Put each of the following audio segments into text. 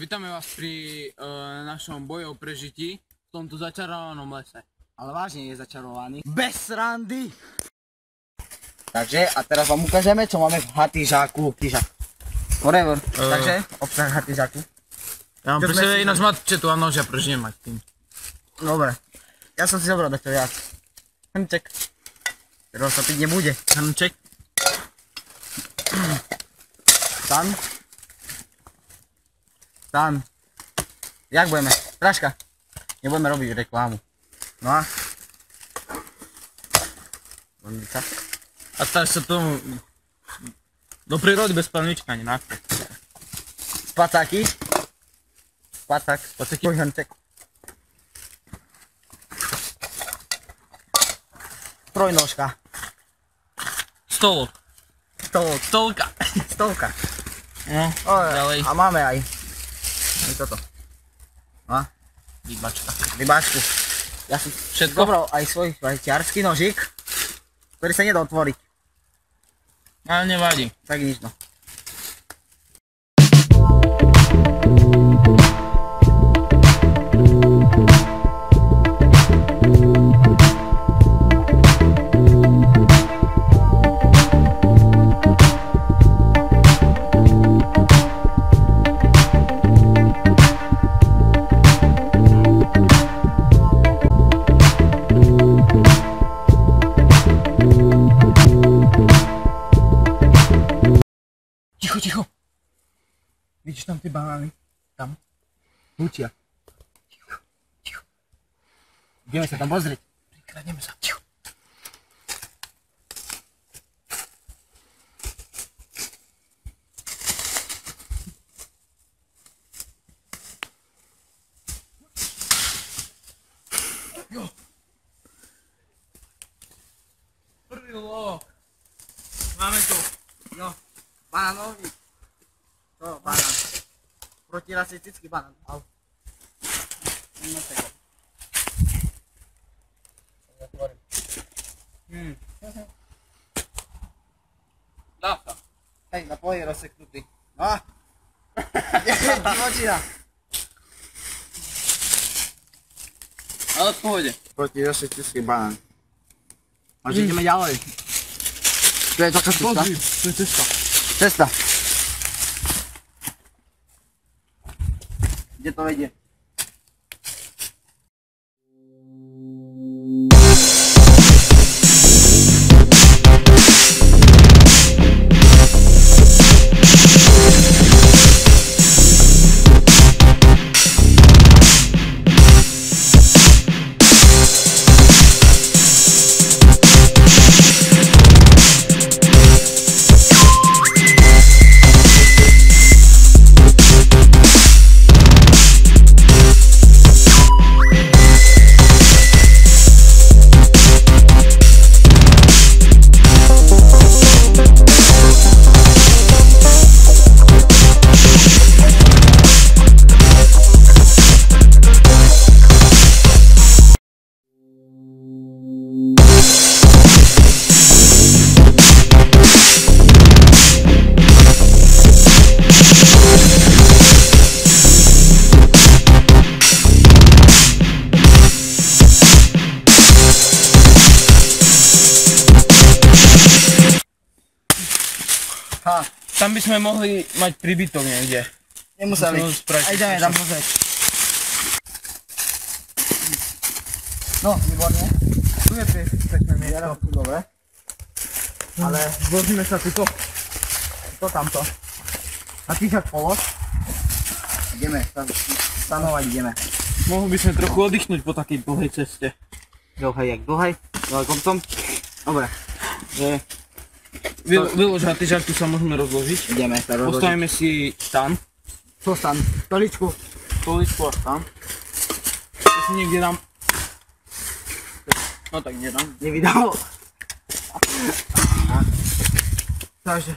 Vítame vás pri našom boji o prežití v tomto začarovanom lese. Ale vážne je začarovaný. Bez srandy! Takže, a teraz vám ukážeme, čo máme v hatyžáku. Whatever. Takže, obsah hatyžáku. Ja mám pre sebe ináč mačetu a noža, preč nemať tým. Dobre. Ja som si zobral takto viac. Hrnček. Ktorého sa piť nebude. Hrnček. Stan. Stan. Jak budeme? Práška. Nebudeme robiť reklamu. No a? Bandica. A stáš sa tomu do prírody bez palnička, ani náchod. Spacáky. Spacák. Tvoj hrnček. Trojnožka. Stolok. Stolka. Stovka. No, ďalej. A máme aj toto. No. Rybáčku. Ja som zobral aj svoj ťarský nožík, ktorý sa nedá otvoriť. Ale nevadí. Tak nič no. Ticho. Vidíš tam tie banány? Tam. Hučia. Ticho. Ideme sa tam pozrieť. Prikradneme sa. Ticho. Jo. Prvý lov. Máme tu. No. Banánovník. To banán. Protirasistický banán. Au. No tak. Zatvorím. Dá sa. Hej, na poli je rozseknutý. No. Divočina. Ale v pohode. Protirasistický banán. A že ideme ďalej. To je taká cesta. To je cesta. Cesta. Kde to vedie? Tam by sme mohli mať príbytok niekde. Nemuseli. Aj ideme tam pozrieť. No, výborne. Tu je pekné miesto. Dobre. Ale zložíme sa tuto. Tamto. A ty však polož. Ideme, stanovať ideme. Mohli by sme trochu oddychnúť po takej dlhej ceste. Dlhej, jak dlhej. Ale kopcom. Dobre. Vylož hatyžák, tu sa môžeme rozložiť. Ideme sa rozložiť. Postavíme si stan. Čo stan? Stoličku. Stoličku a stan. To si niekde dám. No tak nedám. Nevydal. Takže,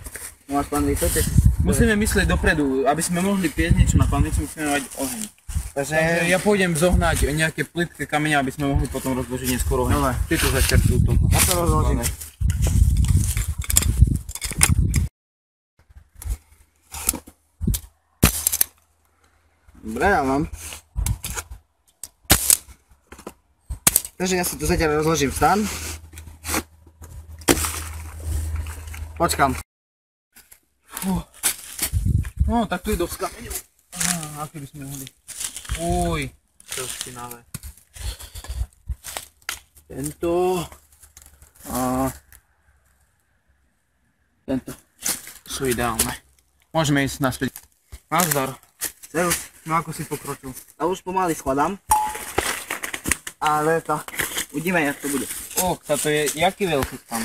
máš panvi, to tiež. Musíme myslieť dopredu, aby sme mohli piesť niečo na panvici, musíme mať oheň. Takže ja pôjdem zohnať nejaké plitké kamene, aby sme mohli potom rozložiť neskôr oheň. Dobre. Ty to začertujú to. Ja to rozložíme. Dobre, ja mám. Takže ja si tu zatiaľ rozložím stan. Počkam. No, tak tu je dosť kameňov. Aký by sme mohli? Uj, to je špinavé. Tento. A tento. Sú ideálne. Môžeme ísť naspäť. Nazdar. Servus. No ako si pokročil? Ja už pomaly skladám. Ale to uvidíme, jak to bude. Táto je jaký veľký tam?